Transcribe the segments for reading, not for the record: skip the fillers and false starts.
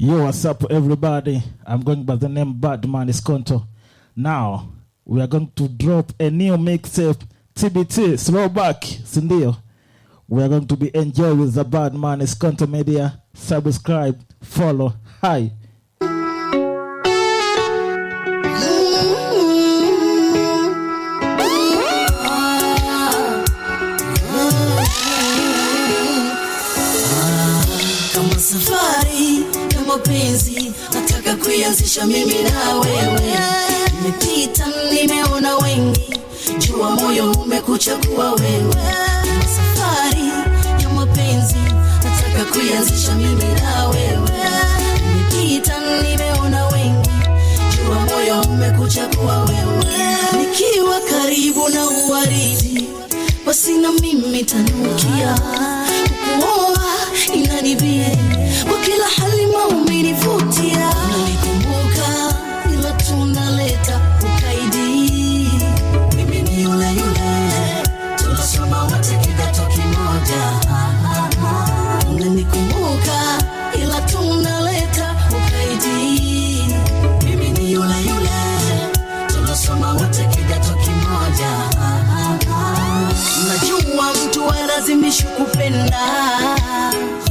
Yo, what's up everybody? I'm going by the name Badman Iskonto. Now, we are going to drop a new mixtape, TBT, Throwback, Sindio. We are going to be enjoying with the Badman Iskonto Media. Subscribe, follow, hi. Safari ya mapenzi nataka kuianzisha mimi na wewe. Nimepita nimeona wengi, jua moyo umekuchagua wewe. Safari ya mapenzi nataka kuianzisha mimi na wewe. Nimepita nimeona wengi, jua moyo umekuchagua wewe. Nikiwa karibu na uwaridi, basi na mimi tanukia kuoa inanibie kwa kila hali maumenivutia. Nalikumbuka ila tunaleta ukaidi. Mimi ni yule tulisoma wote kidato kimoja. Nalikumbuka ila tunaleta ukaidi. Mimi ni yule tulisoma wote kidato kimoja. Najua mtu lazimishi kupenda,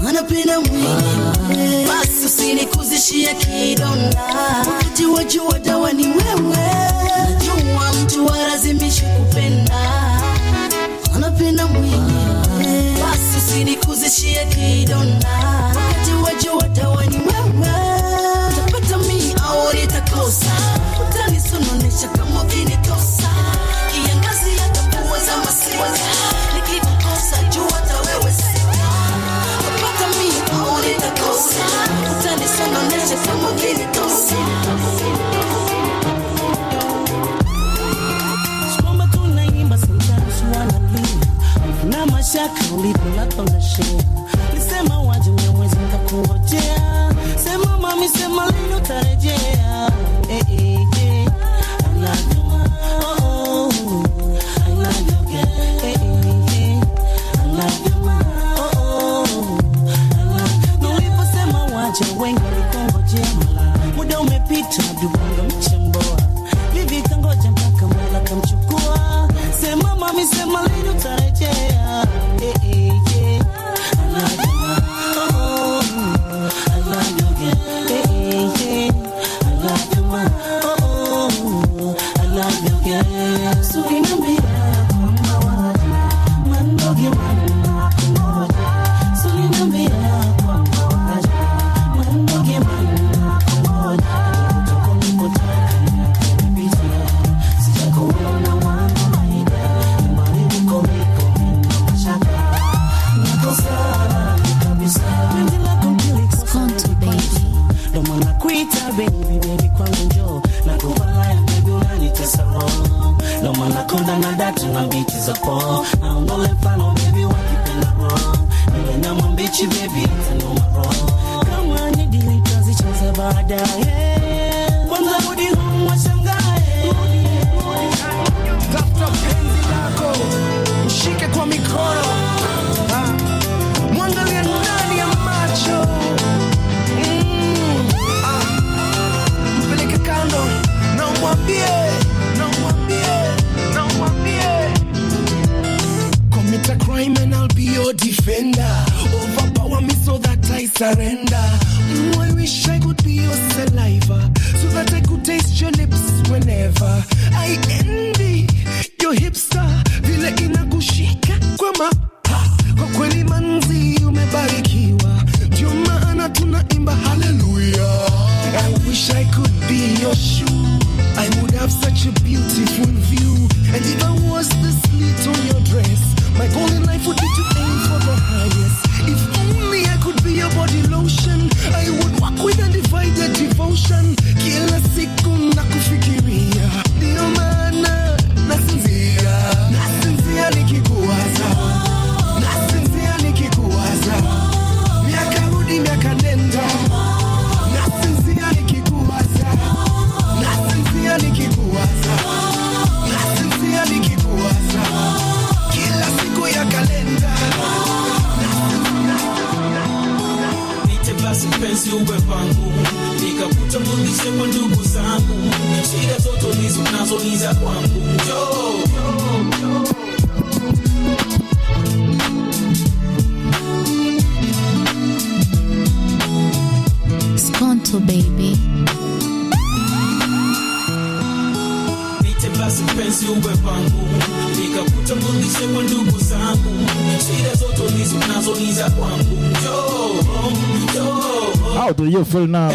anapenda mwenyewe, basi usinikuzishie kidonda, wakati wajua dawa ni wewe. Najua mtu lazimishi kupenda, anapenda mwenyewe, basi usinikuzishie kidonda, wakati wajua dawa ni wewe. Utapata mimi au nitakosa, utanisononesha kama ukinitosa, kiangazi yatakuwa za masiwa. Nikikukosa jua hata wewe sita, utapata mimi au nitakosa, utanisononesha kama ukinitosa. Skumba tunaimba sometimes wanalia, na mashaka ulipolapa unashare. Nisema waje mwezi nikakungojea, sema mami sema leo tarejea. I love you, oh, I love you, I love you, oh, I love you. Niliposema waje wengi walikungojea, muda umepita dubonga mchemboa, vivi kangoja mpaka Mola kamchukua. Sema mami sema leo tarejea. I love you, oh, I love you, I love you, oh, I love you, yeah. So inambia kwamba waje mandoge mandoge, so inambia kwamba waje mandoge mandoge, kutoka nikotaka nikaribia, sijakuona wangu maida, mbali uko mashaka, nakosana kabisa. Penzi lako Iskonto baby, ndo maana kuita baby kwangu njoo, nakupaya baby unanitesa roho, ndo maana konda na datu na biti za po, naondole mfano baby wakipenda roho, niwe na mwambichi baby tanuma roho, kama ni dili tazicheza baadaye, kwanza rudi home washangae. Tafuta penzi lako, mshike kwa mikono, mwangalie ndani ya macho, mpeleke kando na umwambie commit a crime and I'll be your defender, overpower me so that I surrender. I wish I could be your saliva, so that I could taste your lips whenever. I envy your hipster, vile inakushika kwa kwa kweli manzi umebarikiwa, ndio maana tunaimba hallelujah. I wish I could be your shoe, I would have such a beautiful view, and if I was the slit on your dress, my goal in life would be to aim for the highest. If only I could be your body lotion, I would walk with undivided devotion. Kila siku nakufikiria, ndio maana nasinzia nikikuwaza, nasinzia nikikuwaza, miaka rudi miaka nenda, nasinzia nikikuwaza, nasinzia pangu, nikakutambulishe kwa ndugu zangu. Shida zote hizo nazo ni za kwangu. Skonto baby. Basi mpenzi uwe pangu, nikakutambulishe kwa ndugu zangu. Shida zote hizo nazo ni za kwangu. How do you feel now?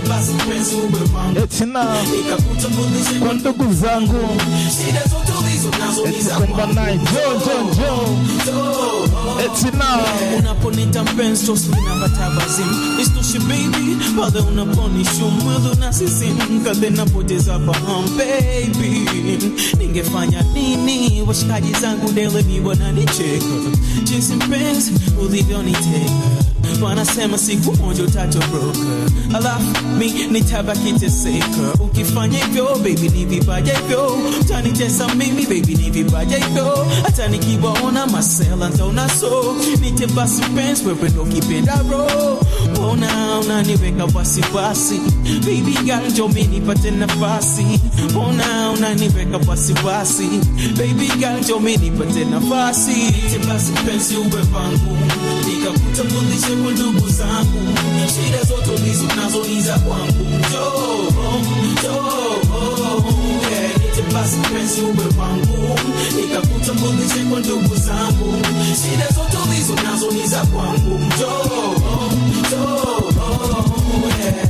Basi mpenzi uwe pangu, It's now. nikakutambulishe Kwa ndugu zangu. Shida zote hizo nazo ni za kwangu. It's now. Unaponita mpenzi tosina batabazimu, istoshi baby, pale unaponishu mwili unasisim, kadhe napoteza fahamu baby. Ningefanya nini washikaji zangu dele ni wananicheka, jinsi mpenzi ulivyoniteka. Wanasema siku moja utatoroka, alafu mi nitabaki teseka. Ukifanya hivyo baby ni vibaya hivyo, utanitesa mimi baby ni vibaya hivyo. Hata nikiwaona masela ntaona so, nite basi mpenzi wewe ndo kipenda roho. Mbona unaniweka wasiwasi baby girl, njoo mimi nipate nafasi. Mbona unaniweka wasiwasi baby girl, njoo mimi nipate nafasi. Nite basi mpenzi uwe pangu, nikakutambulishe kwa ndugu zangu. Shida zote hizo nazo ni za kwangu. Nite basi mpenzi uwe pangu, nikakutambulishe kwa ndugu zangu. Shida zote hizo nazo ni za kwangu.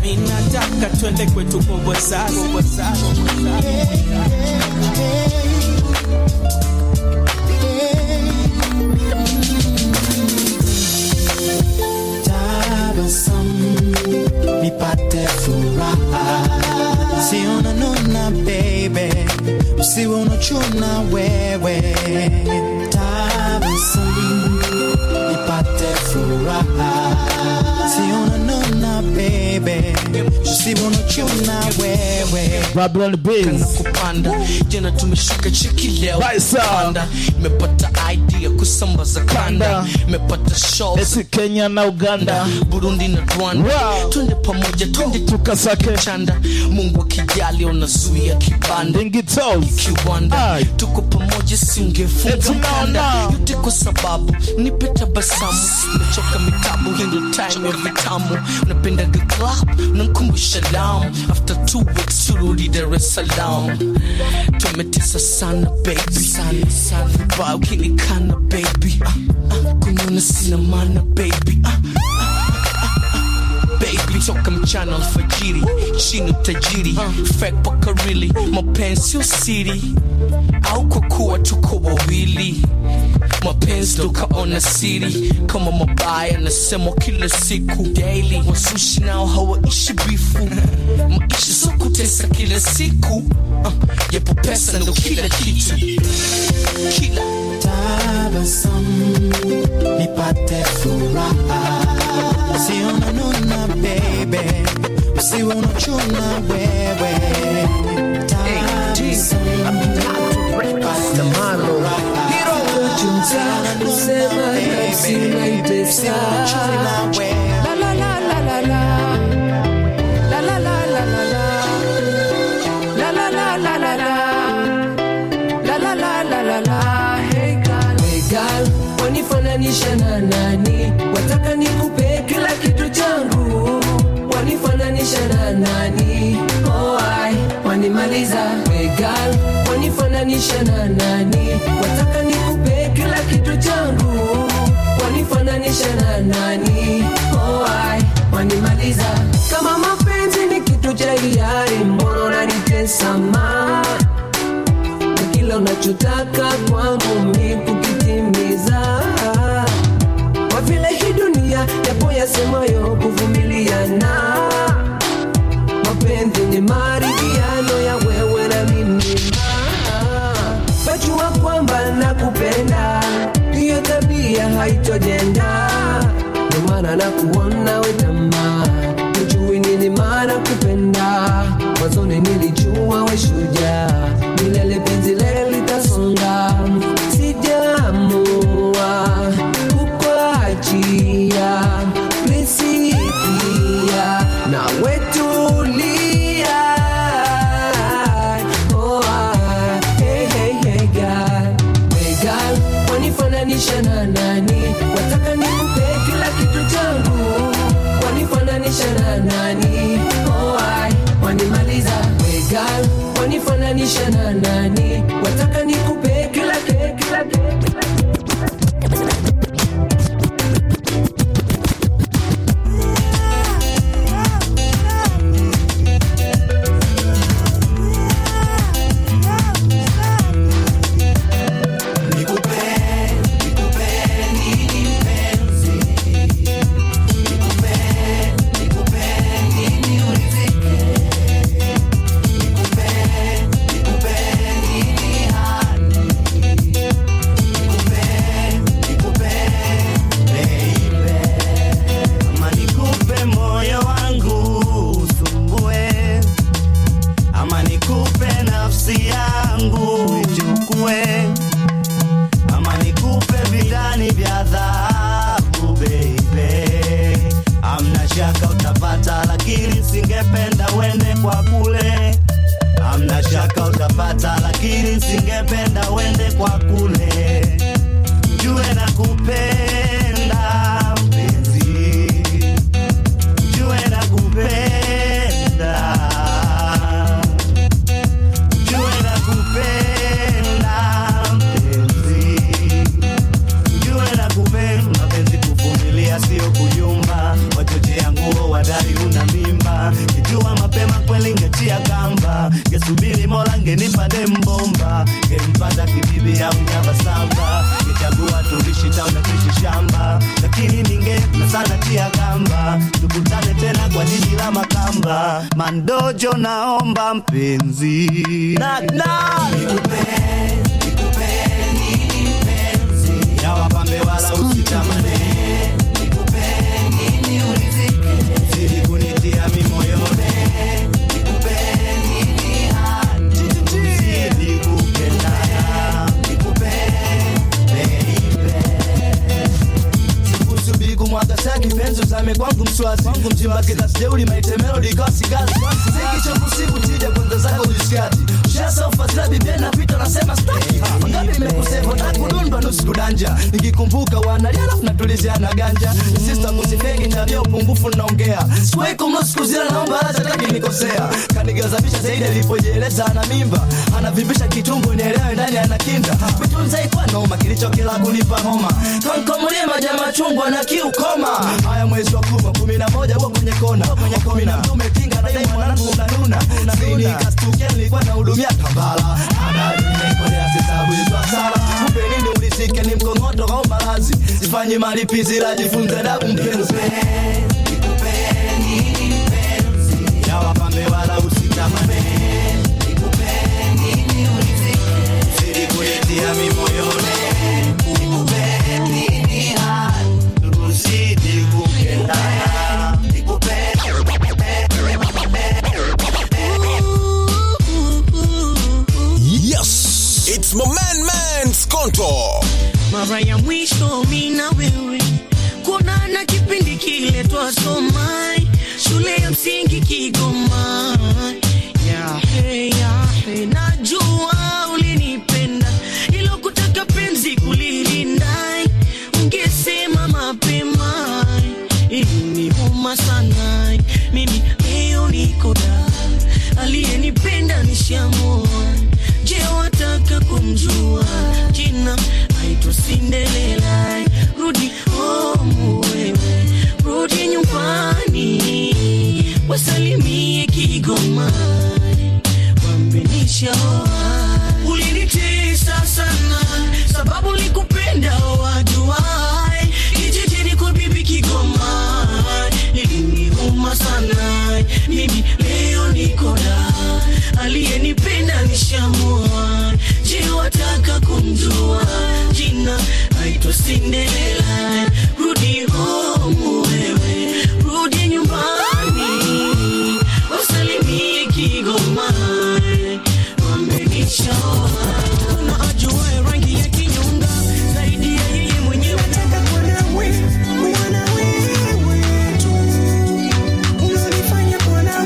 Mimi nataka twende kwetu kwa wazazi. Nipate furaha, siona nuna baby, usiwe unachuna wewe. Tabasamu, nipate furaha, siona nuna baby, usiwe unachuna wewe. Babylon Beans. Kupanda jana tumeshuka cheki leo Panda. Nimepata idea kusambaza kanda, nimepata show Esi Kenya na Uganda, Burundi na Rwanda. Wow. Twende pamoja, twende tukasake chanda. Mungu akijali unazuia kibanda Dingitos. kiwanda. Aye. Tuko pamoja singefunga Eti mkanda. no. Yote kwa sababu nipe tabasamu. Nimechoka mitabu, hii ndo time ya vitamu. Unapenda the club, unanikumbusha Lamu. After 2 weeks turudi Dar es Salaam. Tumetesa sana baby, sana vibaya ukinikana baby. Kunyona sina maana baby. Baby toka mchana alfajiri, chini tajiri, fake paka really, mapenzi sio siri, au kwa kuwa tuko wawili. Mapenzi tukaona siri, kama mabaya nasemwa kila siku daily. Wasushi nao hawaishi bifu, maisha so kutesa kila siku. Yapo pesa ndo kila kitu, kila Tabasamu, nipate furaha, siona nuna baby, usiwe unachuna wewe. Tabasamu, nipate furaha, siona nuna baby, usiwe unachuna wewe. La la la la la la. La la la la la la. La la la la la la. La la la la la la. Hey girl, wanifananisha na nani? Wataka nikupe kila kitu changu. Wanifananisha na nani? Oh ai, wanimaliza. Hey girl, wanifananisha na nani? Wataka nikupe kila kitu changu. Wanifananisha na nani? Oh ai, wanimaliza. Kama mapenzi ni kitu cha hiari, mbona unanitesa ma? Kila unachotaka kwangu mimi kukitimiza. Kwa vile hii dunia yapo yasemayo kuvumiliana. Mapenzi ni maridhiano ya wewe na mimi. Wajua kwamba nakupenda, hiyo tabia haitojenda. Ndio maana nakuona we tamaa, hujui nini maana kupenda. Mwanzoni nilijua we shujaa, milele penzi lele litasonga. Sijaamua kukuachia, please sikia, nawe umetulia. Oh, hey, hey, hey girl. Hey girl, wanifananisha na nani? Wataka nikupe kila kitu changu. Wanifananisha na nani? Oh, wanimaliza. Hey girl, wanifananisha na nani? Wataka nikupe kila kitu. Mandojo naomba mpenzi nikupe nini mpenzi ya wapambe wala usitamane nikupe nini urizike zidi kunitia mimoyone nikupe nini hadi zidi kupendana nikupe baby sikusubi kumwaga saki penzo zame kwangu mswazi kwangu mjimba kita sijeuli maite melody kasi gazi ziki choku siku tija kwenda zako ujisikati ushasa ufatila bibia na pita nasema staki mangabi mekusefo takudundwa nusu kudanja nikikumbuka wanalia alafu natulizia na ganja sister kusifegi tabia upungufu naongea sikuwai kumlosi kuzila naomba haza taki nikosea kanigazabisha zaidi alipojeleza ana mimba anavimbisha kitumbo nielewe ndani anakinda kutunza ikwa noma kilichokela kunipa homa kankomulia majama chungwa na kiukoma haya mwezi wa kuma 11 huwa kwenye kona kumi na mtume tinga na dai mwanangu unanuna zini kastukia nilikuwa na hudumia tambala adali nimekolea sisabu izwa sala kupe nini ulisike ni mkongoto au malazi sifanyi malipizi la jifunze dabu mpenzi nikupe nini mpenzi ya wapambe wala usitamane nikupe nini ulisike zidi kuletia mimoyone nikupe nini hadi uzidi kupendana nikupe Yes, it's my man Skonto. Mara ya mwisho mimi na wewe kuonana kipindi kile twasoma shule ya msingi Kigoma. Yahe najua ulinipenda ilo kutaka penzi kulilinda ungesema mapema iliniuma sana mimi leo niko da aliyenipenda nishamua je wataka kumjua jina aitwa Cinderella rudi home wewe rudi nyumbani wasalimie Kigoma wambenisha ulinitesa sana sababu likupenda wajuai kijijini kwa bibi Kigoma iliniuma sana mimi leo niko da aliyenipenda nishamua je wataka kumjua jina aitwa Cinderella rudi home wewe rudi nyumbani wasalimie Kigoma wambenisha na ajua rangi ya kinyonga zaidi ya yeye mwenyewe nataka kuona wewe tu unanifanya kuona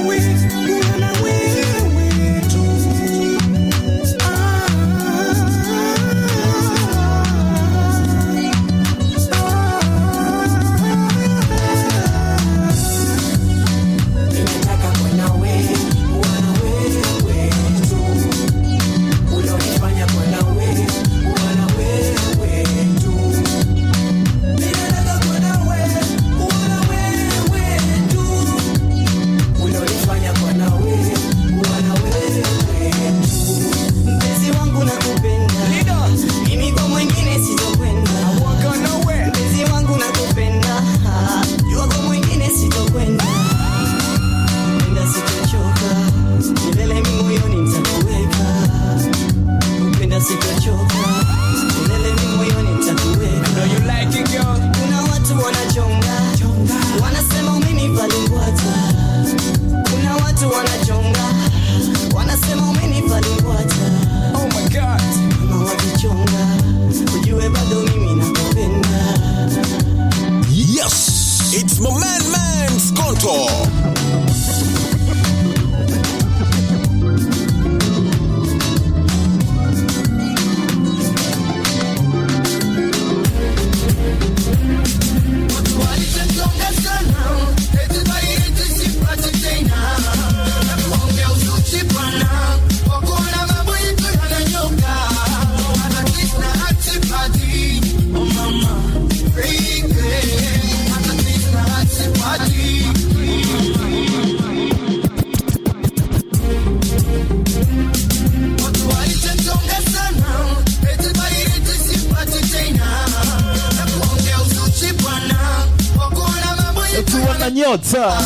nyota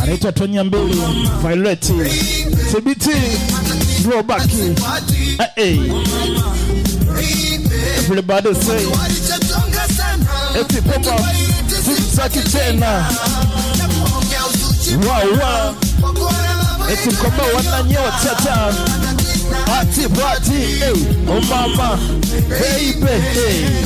anaitwa Tonya Mbili Violet CBT Throwback. Hey, everybody say eti pop zaki tena wow eti mkomba wana nyota ta ati party. Hey, oh mama baby, hey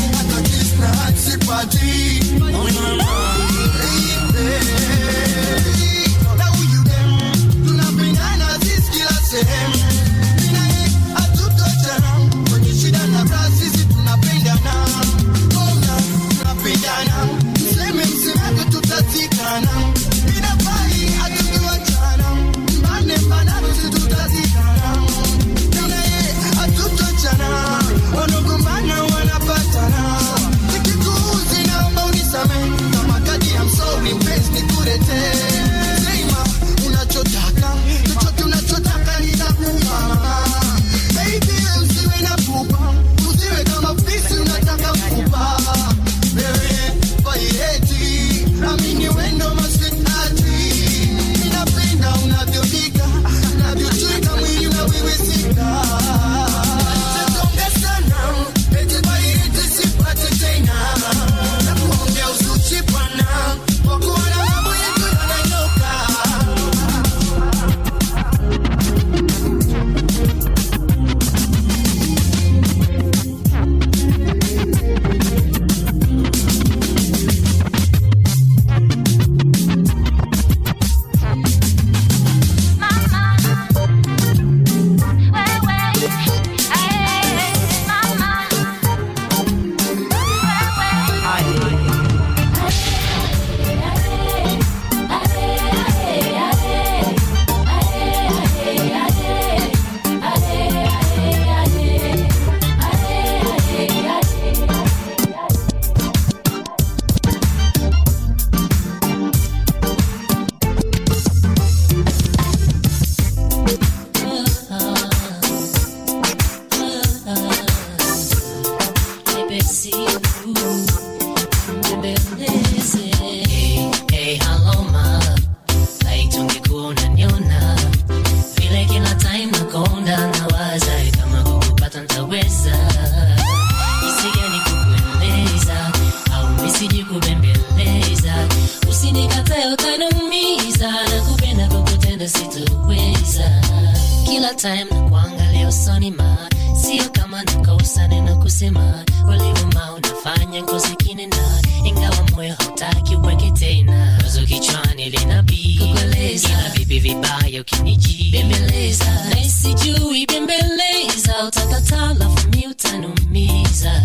time na kuangalia usoni ma sio kama nakosa neno kusema ulivuma unafanya ngozi kinena ingawa moyo hautaki uweke tena wazo kichwani linabii kukueleza ila vipi vibaya ukiniji bembeleza na isijui bembeleza utakata lafu mi utanumiza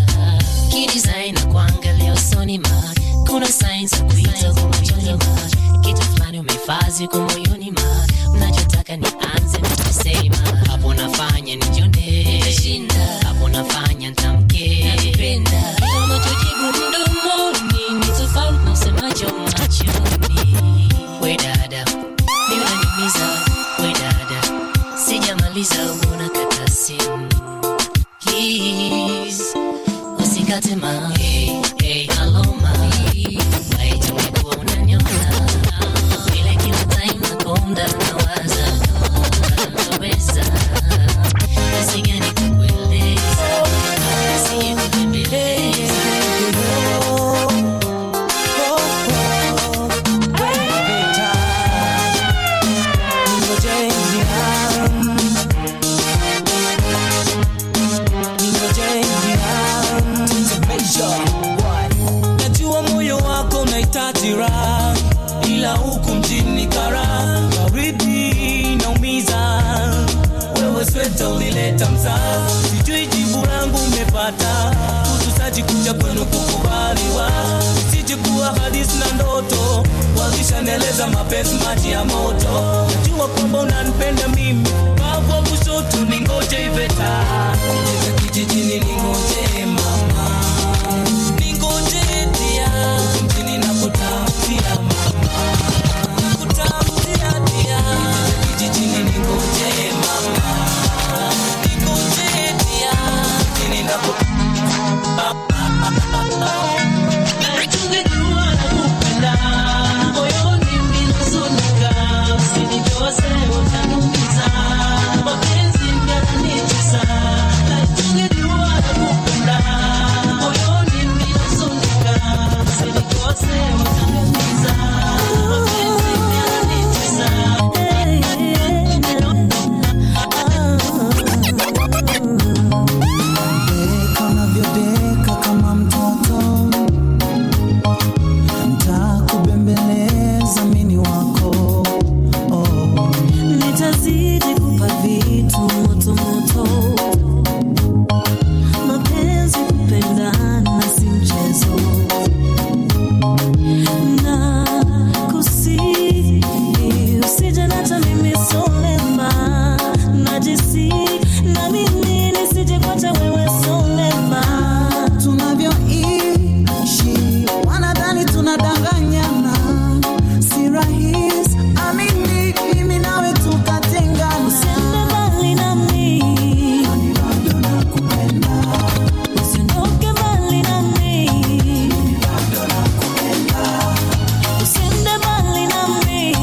kidesign na kuangalia usoni ma kuna signs za kuita kwa moyoni ma kitu fulani umefazi kwa moyoni ma unachotaka ni anze na kusema hapo nafanya nijione shinda hapo nafanya nitamke napenda kila unachojibu mdomoni ni tofauti na usemacho machoni we dada ni unaniumiza we dada sijamaliza unakata simu please usikate ma hey hey hello ma wait umekuwa unaniona ile kila time nakonda nawaza naweza nisingeni kukueleza nisingeni kutembeleza najua moyo wako unahitaji raha ila huku mjini kara baridi naumiza wewe sweta ulileta mzaa sijui jibu langu umepata ususaji kuja kwenu kukubaliwa sije kuwa hadisi na ndoto wakishaneleza mapenzi maji ya moto najua kwamba unanipenda mimi babo kushoto ningoje iveta nileza kijijini ningoje mama ningoje dia mjini nakutamtia mama nakutamtia dia kijijini ningoje mama ningoje dia mjini nakutungejua nakupenda Solema, najisi na mimi nisije kwacha wewe Solema. Tunavyoishi wanadhani tunadanganyana, si rahisi amini mimi nawe tukatengana. Usiende mbali nami, bado nakupenda. Usiondoke mbali nami, bado nakupenda. Usiende mbali nami.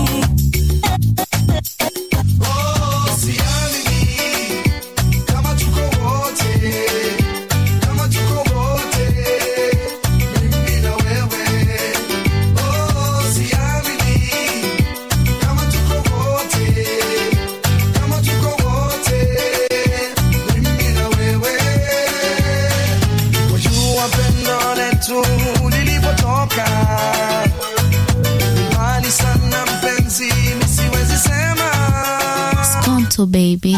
Skonto baby.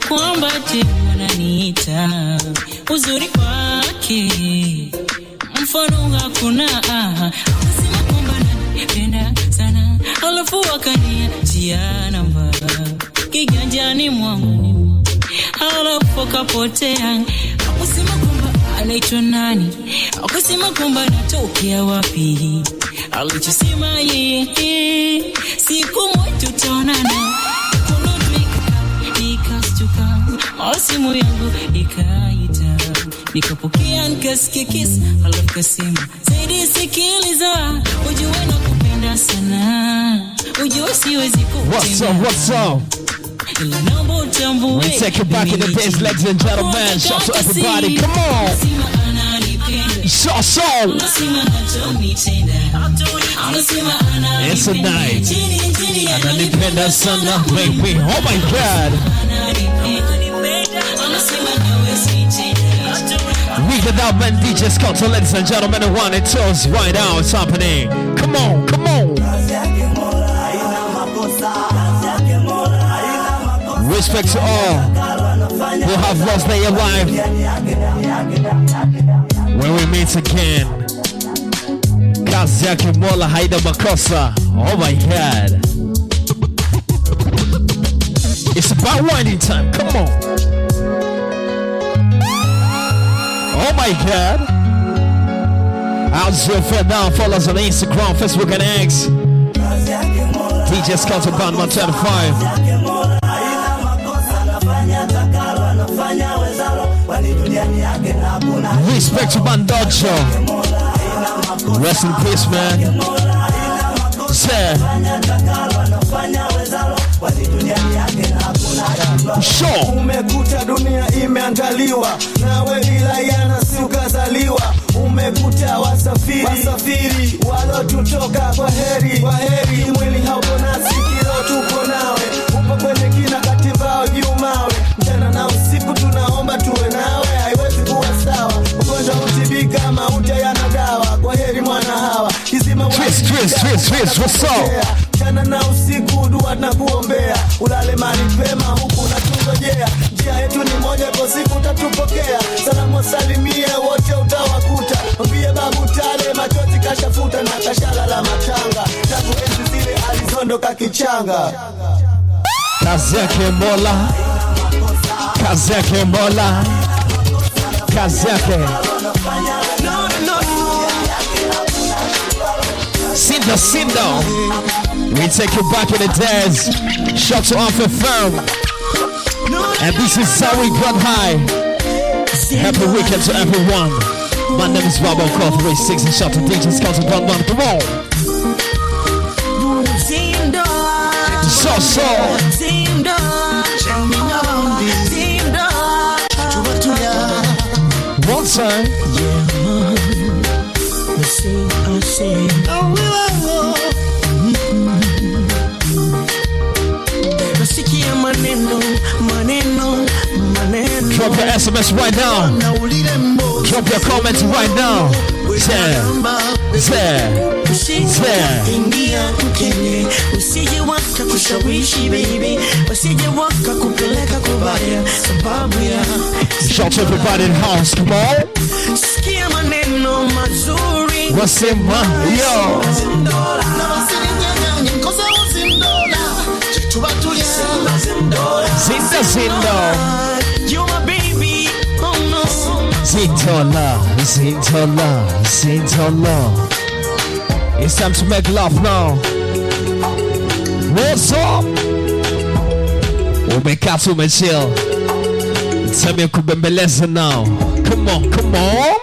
Kwamba te wananiita uzuri wake mfano hakuna. Anasema kwamba nanipenda sana, alafu akaniachia namba kiganjani mwangu, alafu akapotea. Akusema kwamba anaitwa nani, akusema kwamba natokea wapi. Alichosema yeye siku moja tutaonana. Simu yangu ikaita, nikapokea nikasikia kiss, halafu kasema zaidi sikiliza, ujue nakupenda sana, ujue siwezi kukutenda. What's up? We take it back in the days, ladies and gentlemen. Shout to everybody, come on. So it's a night. Ananipenda sana, baby. Oh my God. We get that man DJ Skonto, ladies and gentlemen, and 1 and 2 right now. It's happening. Come on, come on. Respect to all who have lost their life. When we meet again, kazi yake Mola haina makosa. Oh my God. It's about winding time. Come on. Oh my God. How's your friend now? Follow us on Instagram, Facebook, and X. DJ Skonto Band 125. Respect to Bandocho. Rest in peace, man. Sir. Sure. Umekuta dunia imeangaliwa, nawe bila yana si ukazaliwa. Umekuta wasafiri walotutoka kwa heri, mwili hauko nasi, kilo tuko nawe. Upo kwenye kina katimbao juu mawe, mchana na usiku tunaomba tuwe nawe. Haiwezi kuwa sawa, ugonjwa utibika, mauti yana dawa. Kwa heri mwana hawa, kizima Chris, what's up? mchana na usiku dua na kuombea, ulale mali pema huku na tungojea. Njia yetu ni moja, kwa siku utatupokea. Salamu salimie wote utawakuta, mbie babu tale machozi kashafuta na kashala la matanga. Tangu enzi zile alizondoka kichanga. Kazi yake Mola, kazi yake Mola, kazi yake. Sindo. We take you back in the days. Shout to Alpha Firm. And this is how we got high. Happy weekend to everyone. My name is Bobo Call 36 and shout to DJ Skonto Band 1. Come on. So. SMS right now. Drop your comments right now. Ingia mkenge, usije waka kushawishi baby, usije waka kupeleka kubaya sababu ya shout to everybody in house, come on. Sikia maneno mazuri wasema yo Zinda you my baby, oh no. Zintola. It's time to make love now. What's up? Umekatu umechill. Tell kubembeleza now. Come on.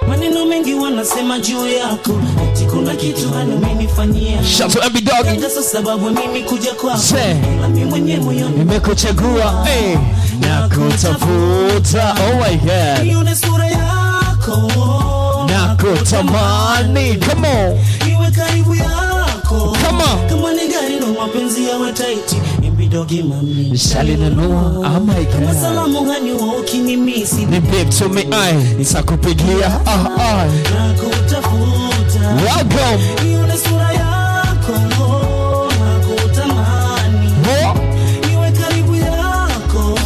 Maneno mengi wanasema juu yako, eti kuna kitu umenifanyia. Shout to every dog. Ndio sababu mimi kuja kwako. Mimi mwenyewe moyoni nimekuchagua, na kutafuta. Oh my God. Nione sura yako. Na kutamani. Come on. Iwe karibu yako. Come on. Kama ni gari ndo mapenzi yawe tight. Mbidogi mami. Shalinanua. Oh my God. Kama salamu gani ukinimisi. Ni babe to me nitakupigia. Na kutafuta. Welcome. Nione sura yako. Na kutamani. Iwe karibu yako.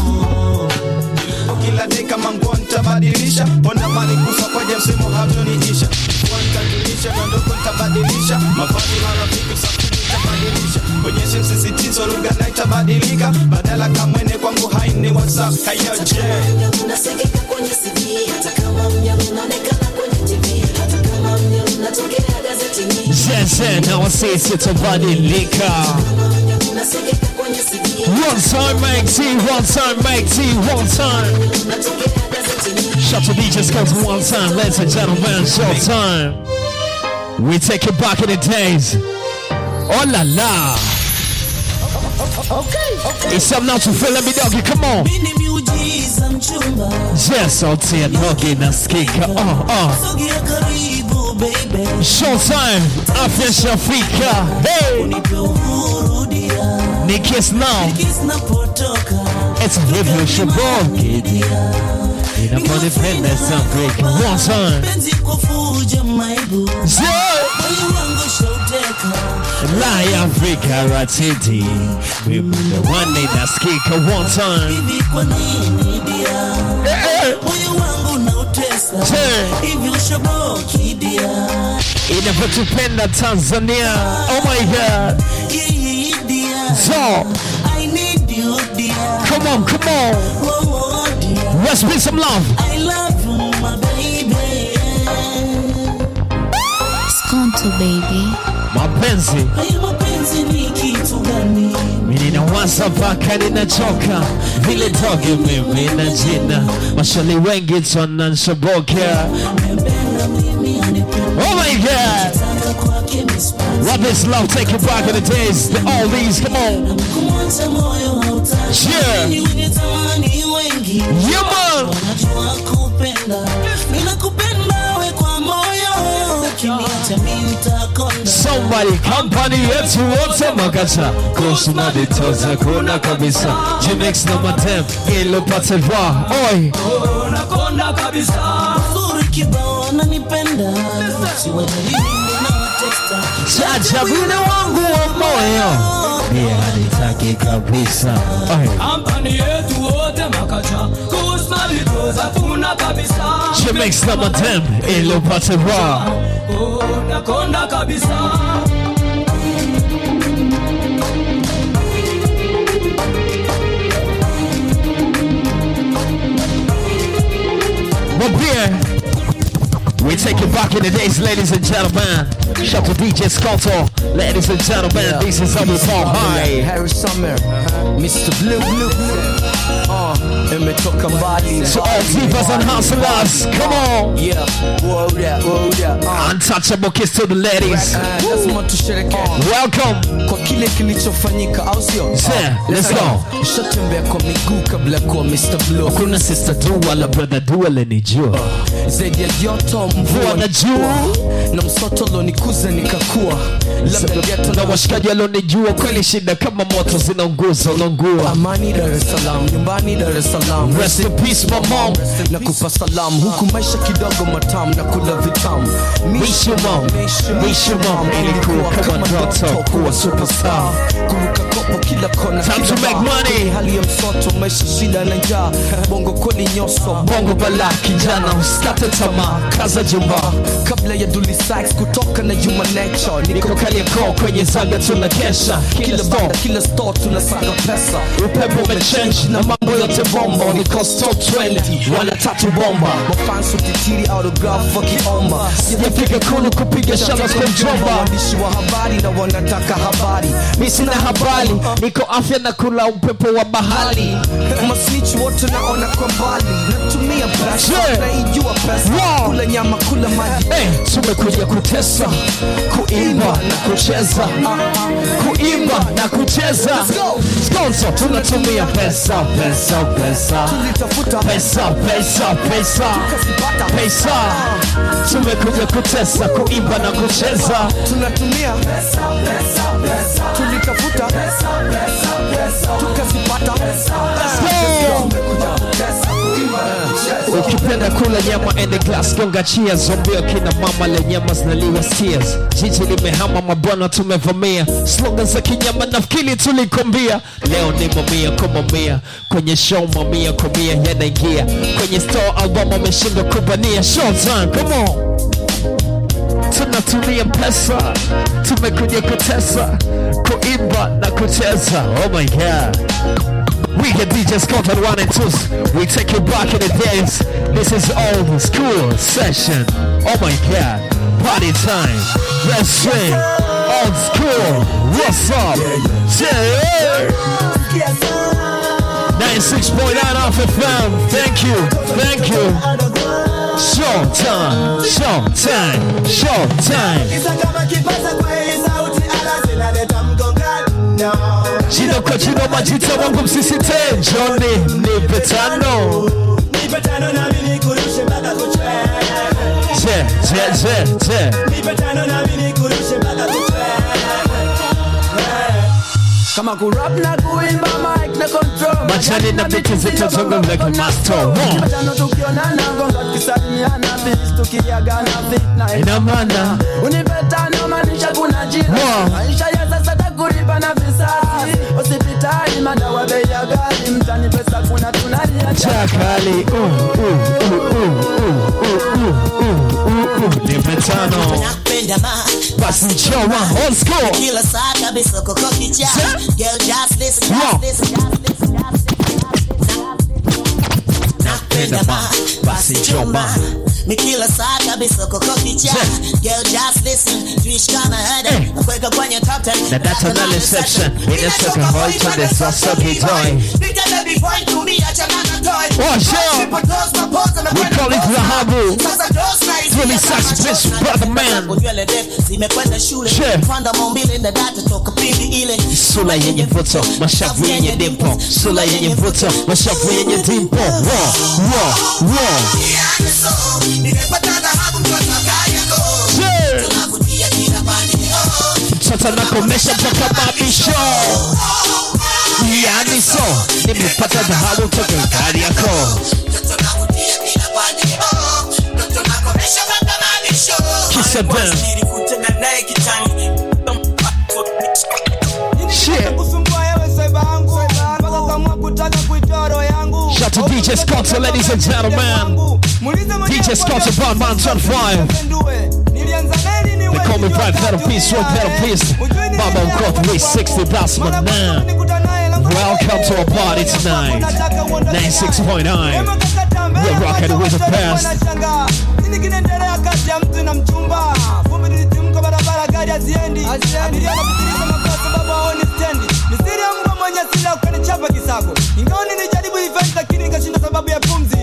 Kila deka mangu nitabadilisha. Ona mali kufa kwa msimu hatuniisha. Nitadilisha na ndoko nitabadilisha. Mavazi marafiki safi nitabadilisha. Onyeshe msisitizo lugha na itabadilika. Badala kamwene kwangu haini WhatsApp. Hayo je. Unasikika kwenye CD hata kama mnyama unaonekana kwenye TV. Hata kama mnyama unatokea gazetini. Now I say sitabadilika. Unasikika kwenye CD. One time make tea. Shout to DJ Scout one time, ladies and gentlemen, showtime. We take it back in the days. Oh la la. Okay. It's time now to feel, let me doggy, come on. Mimi miujiza mchumba. Yes, I'll tell you doggy na skika. Sogea karibu baby. Showtime, after Shafika. Hey. Unipe uhuru dia. Ni kiss now. Kiss na potoka. It's a review shaboki. Independence Africa. One time. Penzi kufuja maibu. Moyo wangu shauteka. Lie Africa ratiti. We the one day naskika one time. Hivi kwa nini dia? Moyo wangu nautesa. Hivi ushaboki dia. Inapotupenda Tanzania. Oh my God. Yeah, dia. So I need you dia. come on. Oh, dear. Let's be some love. I love you, my baby. Skonto baby. Mapenzi. Haya mapenzi ni kitu gani? Mimi nawaza mpaka ninachoka. Vile dogi mimi na jina. Mashali wengi tunanshoboka. Oh my God. What is love? Take it back in the days. The all these, come on. Yeah. Yeah, man. Somebody company yetu wote makata kusuma ditoza kuna kabisa Jimex na matem ilo pate va oi unakonda kabisa uzuri kibao ananipenda siwe dalili na watesta chacha bina wangu wa moyo pia nitaki kabisa company yetu wote makata kusuma ditoza kuna kabisa Jimex na matem ilo pate va unakonda kabisa We take it back in the days, ladies and gentlemen. Shout to DJ Skonto. Ladies and gentlemen, this is how we talk. Hi. Harry Summer, Mr. Blue. Imetoka mbali. So all divas and hustlers, come on. Yeah, whoa yeah. Untouchable kiss to the ladies. Lazima tushereke. Welcome. Kwa kile kilichofanyika au sio? Let's go. Shatembea kwa miguu kabla kwa Mr. Blue. Kuna sister du wala brother du wala nijua. Zaidi ya joto mvua na jua. Na msoto lonikuza nikakua. Labda geto na washikaji walonijua kweli shida kama moto zinaunguza unaungua. Amani Dar es Salaam, nyumbani Dar es Salaam. Rest in peace my mom. Na kupa salamu huku maisha kidogo matamu na kula vitamu. Miss your mom, miss your mom. Ilikuwa kama ndoto kuwa superstar. Kuruka kopo kila kona. Time to make money. Hali ya msoto maisha shida na njaa. Bongo kweli nyoso, bongo bala kijana usikate tamaa, kaza jumba. Kabla ya Dully Sykes kutoka na Human Nature. Niko Kariakoo kwenye zaga tunakesha. Kila store tunasaka pesa. Upepo umechange na mambo yote bomba. Niko top 20 wala tatu bomba. Mafansu titiri autograph wakiomba. Sijafika kulu kupiga shadows kwa mjomba. Waandishi wa habari na wanataka habari. Mimi sina habari, niko afya na kula upepo wa bahari. Masnitch wote naona kwa mbali. Natumia pesa, naijua pesa. Kula nyama, kula maji. Tumekuja kutesa, kuimba na kucheza. Kuimba na kucheza. Sponsor tunatumia pesa, pesa, pesa. Tulitafuta pesa, pesa, pesa. Pesa. Tumekuja kutesa, kuimba na kucheza. Tunatumia pesa, pesa, pesa. Tulitafuta pesa, pesa, pesa. Tukazipata pesa. Ukipenda kula nyama and the glass gonga cheers. Zombie kina mama le nyama zinaliwa steers. Jiji limehama mabwana tumevamia. Slogan za kinyama nafikiri tulikombia. Leo ni mamia kwa mamia. Kwenye show mamia kwa mia yanaingia. Kwenye store album ameshindwa kubania. Showtime, come on. Tunatumia pesa. Tumekuja kutesa. Kuimba na kucheza. Oh my god. We get DJ Scott on 1 and 2. We take you back in the days. This is old school session. Oh my god. Party time. Let's swing. Old school. What's up? Yeah. 96.9 off FM. Thank you. Thank you. Showtime. Showtime. Showtime. Jino kwa jino majita wangu msisite. Johnny nipe tano. Nipe tano na mimi kurushe mpaka kuchwe. Je. Nipe tano na mimi kurushe mpaka kuchwe. Kama kurap na kuimba mic na control. Machani na biti zito zongo like a master. Matano tukionana gonga kisalimiana fist tukiagana fitna. Ina maana unipetano maanisha kuna jina. Maisha ya sasa takuriba na visasi. Hospitali madawa bei ya ghali. Mtani pesa kuna tunalia chakali. Nimetano basi choma old school. Kila saa kabisa koko kicha. Girl just listen, napenda basi choma. Mikila saa kabisa koko kicha. Girl just listen, tuishi kama hada. Nakweka kwenye top 10. Na data na reception. Inatoka hoi chande sasa bidoi. Nigga baby point to me acha nana toy. Oh sure. We call it Rahabu. Really such bitch brother man. Zimekwenda shule. Panda maumbile na data toka pindi ile. Sula yenye mvuto, mashavu yenye dimpo. Sula yenye mvuto, mashavu yenye dimpo. Wow. Mtoto nakomesha mpaka mabisho. Yani so nimepata dhahabu toka gari yako. Kisa bam. Shout to DJ Scott, ladies and gentlemen. DJ Scott, about man 25. They call me Bright Pedal Peace, One Pedal Peace. Baba Ukoth, 360, that's my man. Welcome to our party tonight. 96.9. We're rocking with the best. Ingaoni nijaribu event lakini nikashinda sababu ya pumzi.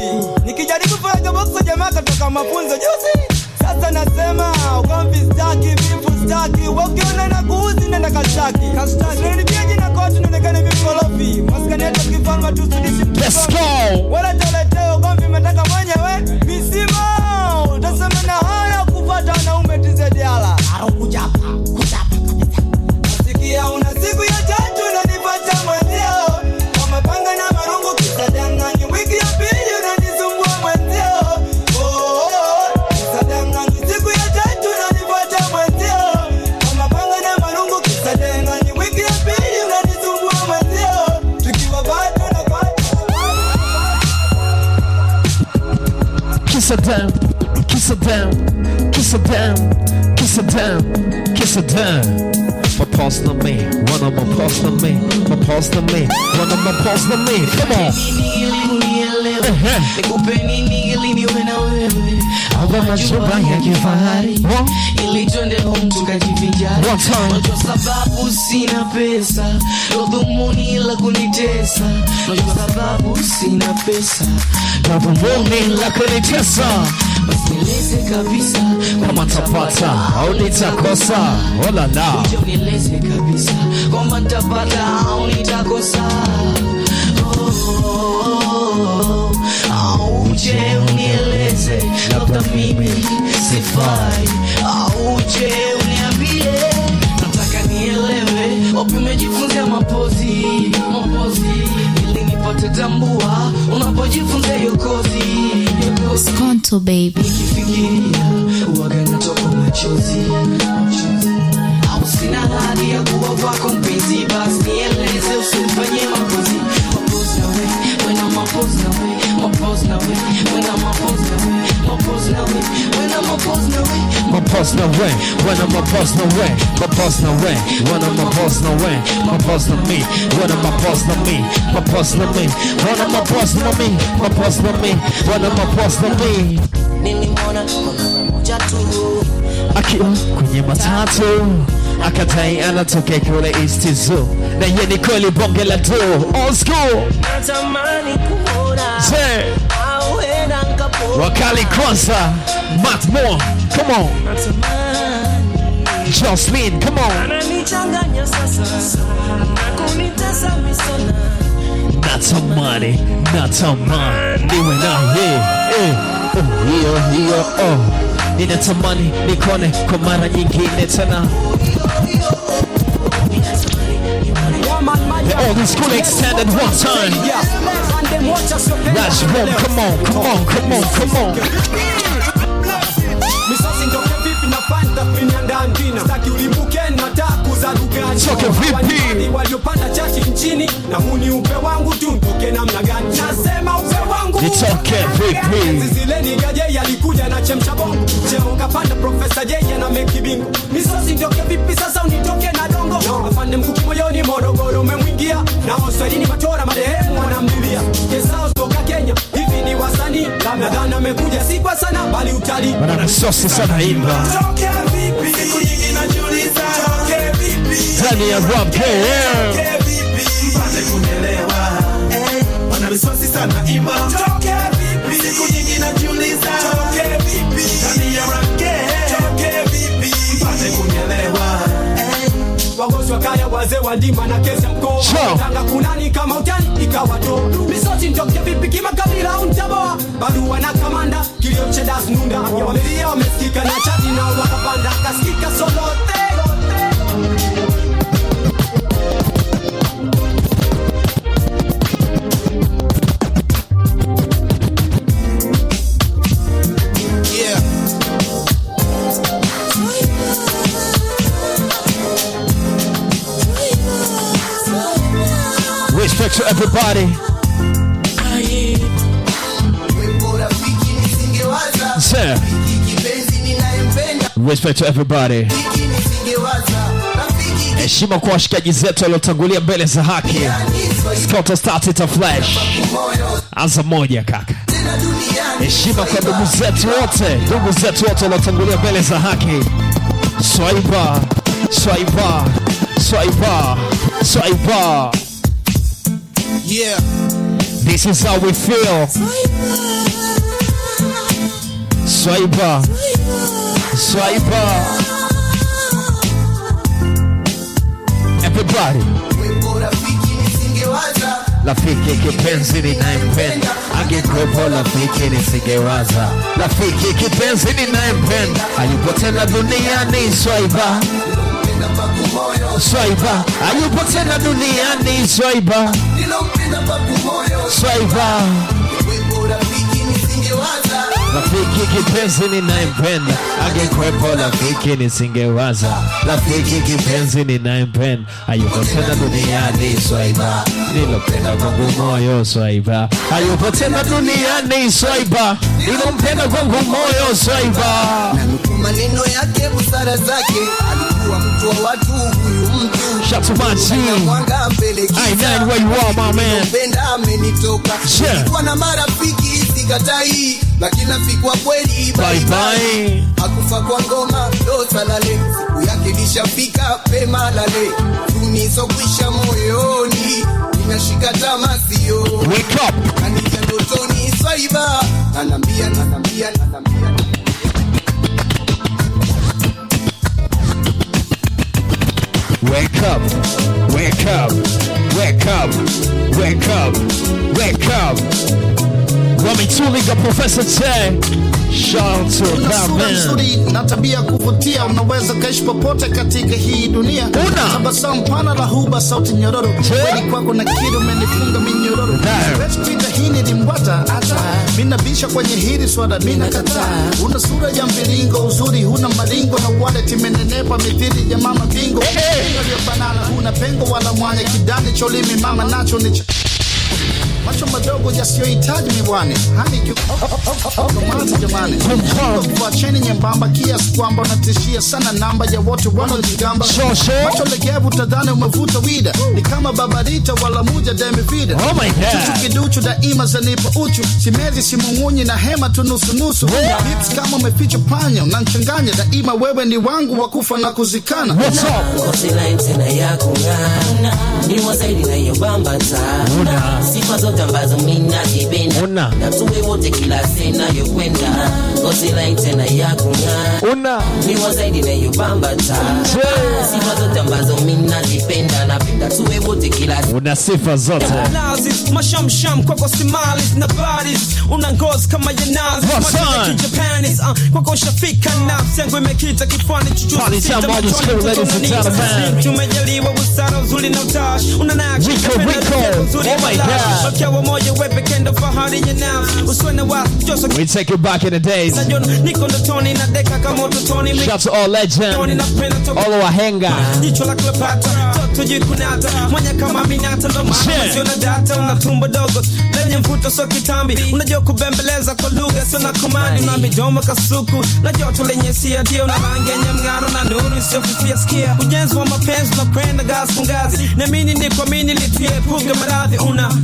Nikijaribu fanya boxo jamaa katoka mafunzo juzi. Sasa nasema ugomvi staki, bifu staki. Wakiona na kuuzi nenda kastaki. Nilipia jina kwa watu nionekane mkorofi. Maskani hata kifalma tu sudisi. Let's go. Wala toleteo ugomvi metaka mwenyewe. Misima utasema na haya kupata wanaume tizediala. Kujapa kabisa. Sikia una siku ya tatu na nipata mwenzio. Mapanga na marungu kisadangani wiki ya pili. Kiss her down, kiss her down, kiss her down, kiss her down, kiss her down. My pulse on me, one of my pulse on me, my pulse on me, one of my pulse on me. Come on. Aba machuba ya kifahari ili twende home tukajivinjari. Najua sababu sina pesa, ndo dhumuni la kunitesa. Najua sababu sina pesa, ndo dhumuni la kunitesa. basi nieleze kabisa kama tapata au nitakosa. Oh la la, nieleze kabisa kama tapata au nitakosa. Uje unieleze labda mimi sifai, uje uniambie nataka nielewe, wapi umejifunzia mapozi ili nipate tambua unapojifunza hiyo kozi. Skonto baby, nikifikiria uwaga natoka machozi, au sina hadi ya kuwa wako mpenzi, basi nieleze usifanye mapozi. Mapozi na we, when I'm a pose na we, mapozi na we, when I'm a pose na we, mapozi na we, when I'm a pose na we, mapozi na we, when I'm a pose na we, mapozi na we, when I'm a pose na we, mapozi na me, when I'm a pose na me, mapozi na me, when I'm a pose na me, mapozi na me, when I'm a pose na me. nilimwona mmoja tu akiwa kwenye matatu akadai anatokea kule East Zoo, na yeye ni kweli bonge la do old school. natamani kuona au enda nkapo Wakali kwanza Matt Moore, come on. Jocelyn, come on. ananichanganya sasa na kunitesa misona. Natamani niwe naye hiyo ninatamani nikone kwa mara nyingine tena. The old school extended one time. That's one, come on. Soke vipi waliopanda chachi nchini na huni upe wangu tu nitoke namna gani? Nasema upe wangu nitoke vipi? Zile nigaje yalikuja na chemcha bongo, cheo kapanda Professor Jay na Meki Bingo. Misosi nitoke vipi sasa unitoke na dongo? Afande mkuki moyoni Morogoro umemwingia, na Waswahili matora madehemu wanamlilia. Kesao toka Kenya hivi ni wasanii, labda dhana amekuja si kwa sana bali utalii. Bana Misosi sana imba Toke vipi? Siku nyingi najiuliza toke vipi? Zani ya rap KL Pate kunielewa Wana Misosi sana imba toke vipi? Siku nyingi najiuliza toke vipi? Zani ya rap KL toke vipi? Pate kunielewa Wagosi wa kaya wazee wa ndima na kesi ya mkoa Tanga kunani kama utani ikawa to Misosi nitoke vipi kima kabila untaboa Badu wana kamanda kilio chedas nunda Wamelia wamesikika na chati na wakapanda Kasikika solote Respect to everybody. Sir. Respect to everybody. Heshima kwa washikaji zetu waliotangulia mbele za haki. Skonto start it a flash. Anza moja kaka. Heshima kwa ndugu zetu wote waliotangulia mbele za haki. Swaiba. Yeah. This is how we feel. Swaiba. Everybody. Rafiki kipenzi ninayempenda, angekuwepo rafiki nisingewaza. Rafiki kipenzi ninayempenda, hayupo tena duniani. Swaiba. Hayupo tena duniani. Swaiba. Rafiki kipenzi ninayempenda, angekwepo rafiki nisingewaza. Rafiki kipenzi ninayempenda, hayupo tena duniani swaiba. Nilopenda kwangu moyo swaiba, hayupo tena duniani swaiba. Nilompenda kwangu moyo swaiba. Nanuku maneno yake, busara zake, alikuwa mtu wa watu huyu mtu. Shatumachi mwanga mbele kisa, I know where you are my man. Mpenda amenitoka, nilikuwa na marafiki sikatai, lakini nafikwa kweli bye bye. Akufa kwa ngoma ndo salale, siku yake lishafika pema lale. Tunisokwisha moyoni, ninashika tamasio. Wake up. Kanija ndotoni swaiba, anambia. Wake up, wake up, wake up, wake up, wake up. Wametuliga Professor T. Shout to that man. Na tabia kuvutia, unaweza kaishi popote katika hii dunia. Tabasamu pana la huba, sauti nyororo. Kweli kwako na kidu umenifunga minyororo. Let's pita hini limbwata hata. Mina bisha kwenye hili swada mina kataa. Una sura ya mviringo, uzuri huna maringo. Na wallet imenenepa mithili ya mama bingo. Pingo ya banana, huna pengo wala mwanya. Kidani cholimi mama nacho ni macho madogo yasiyohitaji miwani. Hani kumati jamani. Kwa cheni nyembamba kiasi kwamba unatishia sana namba ya watu wanaojigamba. Macho legevu tadhani umevuta wida. Ni kama babarita wala muja demivida. Oh my God. Chuchu kiduchu daima zanipa uchu. Simezi simungunyi na hema tunusu. Lips kama umeficha panya. Unanchanganya daima wewe ni wangu wakufa na kuzikana. What's up? Kosila intena yako ngana, ni wazaidi na yobamba ta. Sifa zote ambazo mina kipenda, na tuwe wote kila sena yokwenda. Kosila intena yako ngana, ni wazaidi na yobamba ta. Sifa zote ambazo mina kipenda, napenda tuwe wote kila sena. Una sifa zote. Mashamsham kwako simalis na bodies. Una ngozi kama ya nazi. Machana kijapanis. Kwako shafika nafsi yangu imekita kifani chuchuzi sita matoni mtoni. Tumejaliwa busara uzuri na utashi. Una nakshi Rico. Oh my God. Ukiwa moja wepe kendo fahari ya nafsi. Uswene wa joso. We take you back in the days. Niko ndotoni na deka kama utotoni. Shout to all legends, all our hanger. Jicho la Cleopatra, toto jikunata. Mwanya kama minata ndo maana sio na data. Unatumbo dogo, lenye mvuto so kitambi. Unajua kubembeleza kwa lugha sio na komandi. Una midomo kasuku, na joto lenye sia. Dio na rangi yenye mng'aro na nuru isiyofikia skia. Ujenzi wa mapenzi na kwenda gas fungazi. Niamini ni kwa mini litie puga maradhi. Una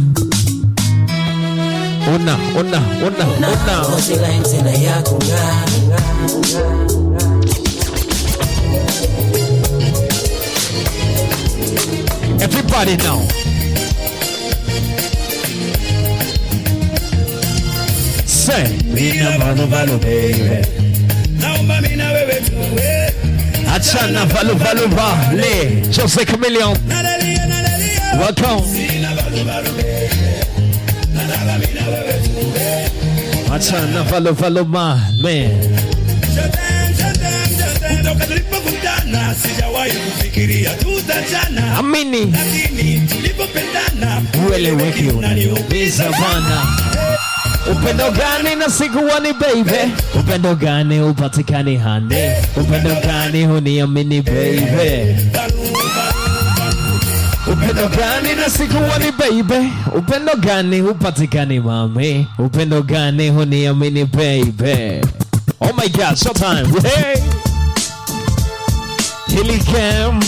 Kosila intena yako ngana. Everybody know. Say, mina valo baby. Naomba mina wewe tuwe. Achana valo vale. Jose Chameleon. Welcome. Achana valo man. Kutoka tulipokutana sijawahi kufikiria tutachana. Amini. Lakini tulipopendana ueleweke unaniumiza bana. Upendo gani na sikuwani baby? Upendo gani upatikani hande? Upendo gani huniamini baby? Upendo gani na sikuwani baby? Upendo gani upatikani mami? Upendo gani huniamini baby? Oh my God, showtime. Hey! Hilly cam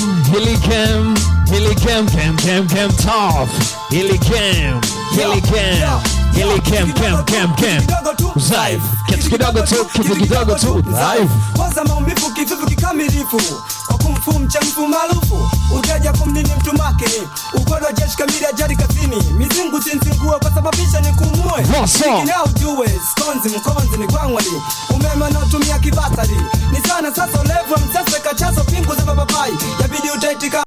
tough. Hilly cam. Live. Kitu kidogo tu. Live. Waza maumivu kivivu kikamilifu. Wakumfu mchamfu maarufu. Ujaja kumnini mtu makini. Ugodo jeshi kamili ajari kazini. Mizingu sinzingua kwa sababisha ni kumue. Niki na ujue. Skonzi mkonzi ni gwangwali. Umeme na utumia kibatari. Ni sana sasa ulevu msasa kachaso pingu za bababai. Yabidi utaitika.